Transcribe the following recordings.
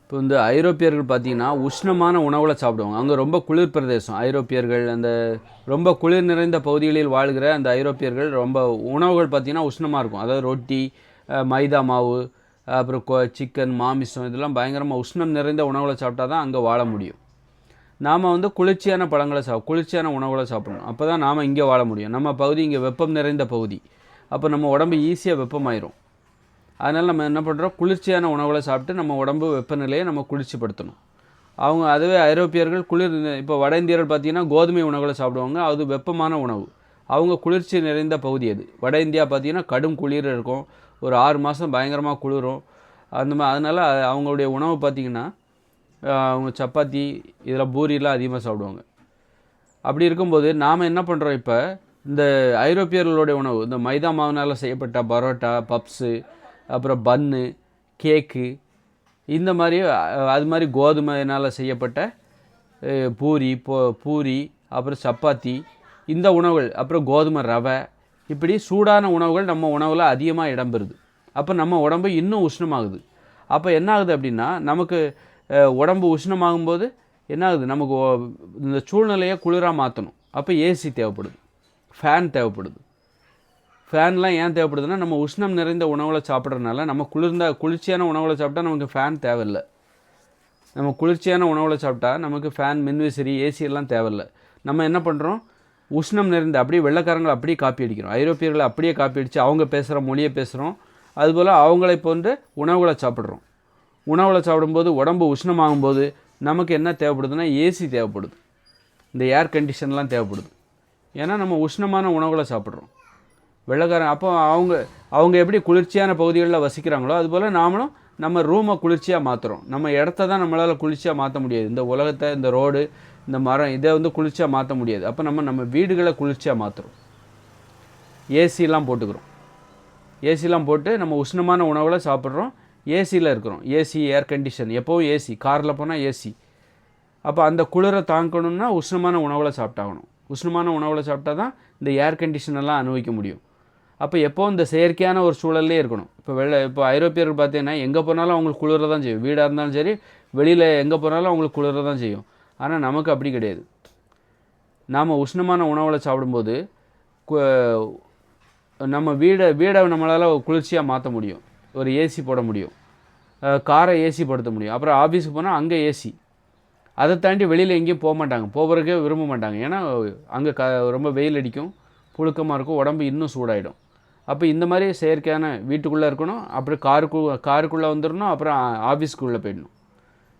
இப்போ இந்த ஐரோப்பியர்கள் பார்த்தீங்கன்னா உஷ்ணமான உணவுகளை சாப்பிடுவாங்க. அவங்க ரொம்ப குளிர் பிரதேசம் ஐரோப்பியர்கள். அந்த ரொம்ப குளிர் நிறைந்த பகுதிகளில் வாழ்கிற அந்த ஐரோப்பியர்கள் ரொம்ப உணவுகள் பார்த்தீங்கன்னா உஷ்ணமாக இருக்கும். அதாவது ரொட்டி, மைதா மாவு, அப்புறம் சிக்கன், மாமிசம் இதெல்லாம் பயங்கரமாக உஷ்ணம் நிறைந்த உணவுகளை சாப்பிட்டா தான் அங்கே வாழ முடியும். நாம் வந்து குளிர்ச்சியான பழங்களை குளிர்ச்சியான உணவுகளை சாப்பிடணும். அப்போ தான் நாம் இங்கே வாழ முடியும். நம்ம பகுதி இங்கே வெப்பம் நிறைந்த பகுதி. அப்போ நம்ம உடம்பு ஈஸியாக வெப்பமாயிரும். அதனால் நம்ம என்ன பண்ணுறோம், குளிர்ச்சியான உணவுகளை சாப்பிட்டு நம்ம உடம்பு வெப்பநிலையை நம்ம குளிர்ச்சிப்படுத்தணும். அதுவே ஐரோப்பியர்கள் இப்போ வட இந்தியர்கள் பார்த்திங்கன்னா கோதுமை உணவுகளை சாப்பிடுவாங்க. அது வெப்பமான உணவு. அவங்க குளிர்ச்சி நிறைந்த பகுதி அது. வட இந்தியா பார்த்திங்கன்னா கடும் குளிர் இருக்கும். ஒரு 6 மாதம் பயங்கரமாக குளிரும். அதனால் அவங்களுடைய உணவு பார்த்திங்கன்னா அவங்க சப்பாத்தி இதில் பூரிலாம் அதிகமாக சாப்பிடுவாங்க. அப்படி இருக்கும்போது நாம் என்ன பண்ணுறோம், இப்போ இந்த ஐரோப்பியர்களுடைய உணவு இந்த மைதா மாவினால் செய்யப்பட்ட பரோட்டா, பப்ஸு, அப்புறம் பன்னு, கேக்கு, இந்த மாதிரி அது மாதிரி கோதுமையினால் செய்யப்பட்ட பூரி, அப்புறம் சப்பாத்தி, இந்த உணவுகள், அப்புறம் கோதுமை ரவை, இப்படி சூடான உணவுகள் நம்ம உணவில் அதிகமாக இடம்பெறுது. அப்போ நம்ம உடம்பு இன்னும் உஷ்ணமாகுது. அப்போ என்ன ஆகுது அப்படின்னா, நமக்கு உடம்பு உஷ்ணமாகும்போது என்ன ஆகுது, நமக்கு இந்த சூழ்நிலையை குளிராக மாற்றணும். அப்போ ஏசி தேவைப்படுது, ஃபேன் தேவைப்படுது. ஃபேன்லாம் ஏன் தேவைப்படுதுன்னா, நம்ம உஷ்ணம் நிறைந்த உணவுகளை சாப்பிட்றதுனால நம்ம குளிர்ச்சியான உணவுகளை சாப்பிட்டா நமக்கு ஃபேன் தேவையில்லை. நம்ம குளிர்ச்சியான உணவுகளை சாப்பிட்டா நமக்கு ஃபேன், மின்விசிறி, ஏசி எல்லாம் தேவையில்லை. நம்ம என்ன பண்ணுறோம், உஷ்ணம் நிறைந்த அப்படியே வெள்ளைக்காரங்களை அப்படியே காப்பி அடிக்கிறோம். ஐரோப்பியர்களை அப்படியே காப்பி அடித்து அவங்க பேசுகிற மொழியை பேசுகிறோம். அதுபோல் அவங்களை போன்று உணவுகளை சாப்பிட்றோம். உணவுகளை சாப்பிடும்போது உடம்பு உஷ்ணமாகும்போது நமக்கு என்ன தேவைப்படுதுன்னா, ஏசி தேவைப்படுது, இந்த ஏர் கண்டிஷன்லாம் தேவைப்படுது. ஏன்னா நம்ம உஷ்ணமான உணவுகளை சாப்பிட்றோம். வெள்ளைக்காரன் அப்போ அவங்க எப்படி குளிர்ச்சியான பகுதிகளில் வசிக்கிறாங்களோ அதுபோல் நாமளும் நம்ம ரூமை குளிர்ச்சியாக மாற்றுறோம். நம்ம இடத்த தான் நம்மளால் குளிர்ச்சியாக மாற்ற முடியாது. இந்த உலகத்தை, இந்த ரோடு, இந்த மரம், இதை வந்து குளிர்ச்சியாக மாற்ற முடியாது. அப்போ நம்ம வீடுகளை குளிர்ச்சியாக மாற்றுறோம். ஏசிலாம் போட்டுக்கிறோம். ஏசிலாம் போட்டு நம்ம உஷ்ணமான உணவுகளை சாப்பிட்றோம். ஏசியில் இருக்கிறோம். ஏசி, ஏர் கண்டிஷன், எப்போவும் ஏசி. காரில் போனால் ஏசி. அப்போ அந்த குளிரை தாங்கணும்னா உஷ்ணமான உணவுகளை சாப்பிட்டாகணும். உஷ்ணமான உணவுகளை சாப்பிட்டா தான் இந்த ஏர் கண்டிஷனெல்லாம் அனுபவிக்க முடியும். அப்போ எப்போவும் இந்த செயற்கையான ஒரு சூழல்லே இருக்கணும். இப்போ ஐரோப்பியர்கள் பார்த்தீங்கன்னா எங்கே போனாலும் அவங்களுக்கு குளிர தான் செய்யும். வீடாக இருந்தாலும் சரி, வெளியில் எங்கே போனாலும் அவங்களுக்கு குளிர தான் செய்யும். ஆனால் நமக்கு அப்படி கிடையாது. நாம் உஷ்ணமான உணவுகளை சாப்பிடும்போது நம்ம வீடை நம்மளால் குளிர்ச்சியாக மாற்ற முடியும். ஒரு ஏசி போட முடியும், காரை ஏசி படுத்த முடியும். அப்புறம் ஆஃபீஸுக்கு போனால் அங்கே ஏசி. அதை தாண்டி வெளியில் எங்கேயும் போக மாட்டாங்க, போகிறதுக்கே விரும்ப மாட்டாங்க. ஏன்னா அங்கே ரொம்ப வெயில் அடிக்கும், புழுக்கமாக இருக்கும், உடம்பு இன்னும் சூடாயிடும். அப்போ இந்த மாதிரி செயற்கையான வீட்டுக்குள்ளே இருக்கணும். அப்புறம் காருக்குள்ளே வந்துடணும். அப்புறம் ஆஃபீஸ்க்குள்ளே போயிடணும்.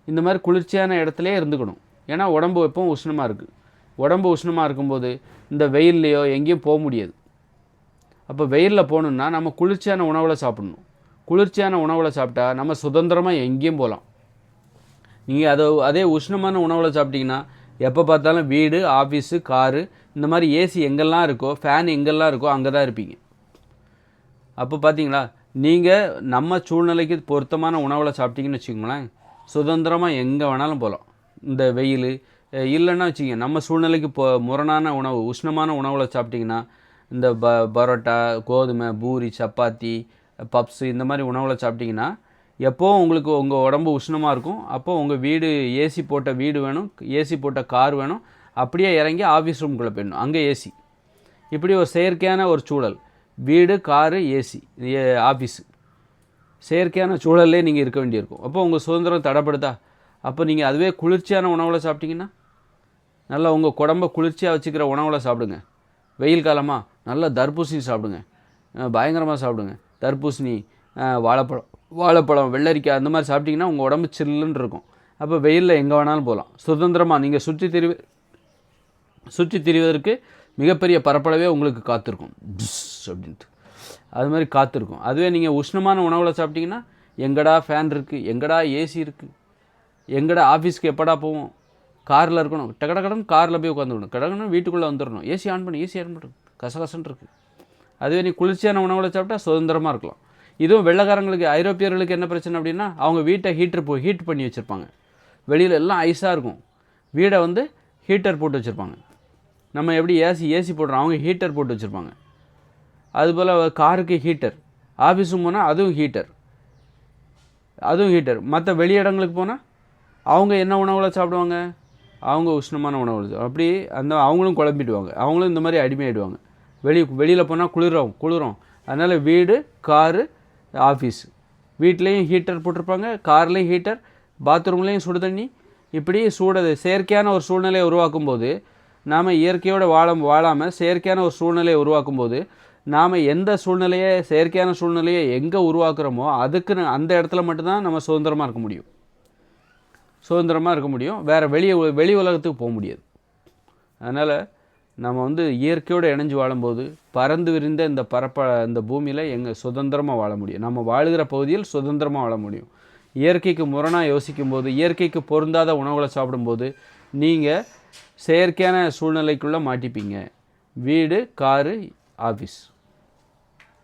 இந்த மாதிரி குளிர்ச்சியான இடத்துலையே இருந்துக்கணும். ஏன்னா உடம்பு எப்பவும் உஷ்ணமாக இருக்குது. உடம்பு உஷ்ணமாக இருக்கும்போது இந்த வெயில்லையோ எங்கேயும் போக முடியாது. அப்போ வெயிலில் போகணுன்னா நம்ம குளிர்ச்சியான உணவுகளை சாப்பிடணும். குளிர்ச்சியான உணவுகளை சாப்பிட்டா நம்ம சுதந்திரமாக எங்கேயும் போகலாம். நீங்கள் அதே உஷ்ணமான உணவுகளை சாப்பிட்டிங்கன்னா எப்போ பார்த்தாலும் வீடு, ஆஃபீஸு, காரு, இந்த மாதிரி ஏசி எங்கெல்லாம் இருக்கோ, ஃபேன் எங்கெல்லாம் இருக்கோ அங்கே தான் இருப்பீங்க. அப்போ பார்த்தீங்களா, நீங்கள் நம்ம சூழ்நிலைக்கு பொருத்தமான உணவுகளை சாப்பிட்டீங்கன்னு வச்சுக்கோங்களேன், சுதந்திரமாக எங்கே வேணாலும் போகலாம். இந்த வெயில் இல்லைன்னா வச்சுக்கோங்க, நம்ம சூழ்நிலைக்கு முரணான உணவு, உஷ்ணமான உணவுகளை சாப்பிட்டிங்கன்னா, இந்த பரோட்டா, கோதுமை, பூரி, சப்பாத்தி, பப்ஸு, இந்த மாதிரி உணவுகளை சாப்பிட்டிங்கன்னா எப்போவும் உங்களுக்கு உங்கள் உடம்பு உஷ்ணமாக இருக்கும். அப்போது உங்கள் வீடு ஏசி போட்ட வீடு வேணும், ஏசி போட்ட கார் வேணும். அப்படியே இறங்கி ஆஃபீஸ் ரூம்குள்ளே போயிடணும், அங்கே ஏசி. இப்படி ஒரு செயற்கையான ஒரு சூழல். வீடு, காரு, ஏசி, ஆஃபீஸு, செயற்கையான சூழல்லே நீங்கள் இருக்க வேண்டியிருக்கும். அப்போ உங்கள் சுதந்திரம் தடைப்படுதா? அப்போ நீங்கள் அதுவே குளிர்ச்சியான உணவுகளை சாப்பிட்டிங்கன்னா, நல்லா உங்கள் உடம்பை குளிர்ச்சியாக வச்சுக்கிற உணவுகளை சாப்பிடுங்க. வெயில் காலமாக நல்லா தர்பூசணி சாப்பிடுங்க, பயங்கரமாக சாப்பிடுங்க. தர்பூசணி, வாழைப்பழம், வெள்ளரிக்காய், அந்த மாதிரி சாப்பிட்டிங்கன்னா உங்கள் உடம்பு சில்லுன்னு இருக்கும். அப்போ வெயிலில் எங்கே வேணாலும் போகலாம். சுதந்திரமாக நீங்கள் சுற்றி திரிவதற்கு மிகப்பெரிய பரப்பளவே உங்களுக்கு காத்திருக்கும், அப்படின்ட்டு. அது மாதிரி காத்திருக்கும். அதுவே நீங்கள் உஷ்ணமான உணவுகளை சாப்பிட்டிங்கன்னா, எங்கடா ஃபேன் இருக்குது, எங்கடா ஏசி இருக்குது, எங்கடா ஆஃபீஸ்க்கு எப்படா போவோம், காரில் இருக்கணும், கடகடன்னு காரில் போய் உட்காந்துக்கணும், கடகடன்னு வீட்டுக்குள்ளே வந்துடணும், ஏசி ஆன் பண்ணு, கசகசன்னு இருக்குது. அதுவே நீ குளிர்ச்சியான உணவுகளை சாப்பிட்டா சுதந்திரமாக இருக்கலாம். இதுவும் வெள்ளைக்காரங்களுக்கு, ஐரோப்பியர்களுக்கு என்ன பிரச்சனை அப்படின்னா, அவங்க வீட்டை ஹீட் பண்ணி வச்சுருப்பாங்க. வெளியில் எல்லாம் ஐஸாக இருக்கும், வீடை வந்து ஹீட்டர் போட்டு வச்சுருப்பாங்க. நம்ம எப்படி ஏசி போடுறோம், அவங்க ஹீட்டர் போட்டு வச்சுருப்பாங்க. அதுபோல் காருக்கு ஹீட்டர், ஆஃபீஸும் போனால் அதுவும் ஹீட்டர். அதுவும் ஹீட்டர். மற்ற வெளி இடங்களுக்கு போனால் அவங்க என்ன உணவுகளை சாப்பிடுவாங்க, அவங்க உஷ்ணமான உணவுகள். அப்படி அவங்களும் குழம்பிடுவாங்க, அவங்களும் இந்த மாதிரி அடிமையாயிடுவாங்க. வெளியில் போனால் குளிரும். அதனால் வீடு, காரு, ஆஃபீஸ். வீட்லேயும் ஹீட்டர் போட்டிருப்பாங்க, கார்லேயும் ஹீட்டர், பாத்ரூம்லேயும் சுடு தண்ணி. இப்படி செயற்கையான ஒரு சூழ்நிலையை உருவாக்கும் போது, நாம் இயற்கையோடு வாழாமல் செயற்கையான ஒரு சூழ்நிலையை உருவாக்கும் போது, நாம் எந்த செயற்கையான சூழ்நிலையை எங்கே உருவாக்குறோமோ அதுக்கு அந்த இடத்துல மட்டும்தான் நம்ம சுதந்திரமாக இருக்க முடியும். வேறு வெளி உலகத்துக்கு போக முடியாது. அதனால் நம்ம இயற்கையோடு இணைஞ்சு வாழும்போது பறந்து விரிந்த இந்த பூமியில் சுதந்திரமாக வாழ முடியும். நம்ம வாழுகிற பகுதியில் சுதந்திரமாக வாழ முடியும். இயற்கைக்கு முரணாக யோசிக்கும்போது, இயற்கைக்கு பொருந்தாத உணவுகளை சாப்பிடும்போது நீங்கள் செயற்கையான சூழ்நிலைக்குள்ளே மாட்டிப்பீங்க. வீடு, காரு, ஆஃபீஸ்.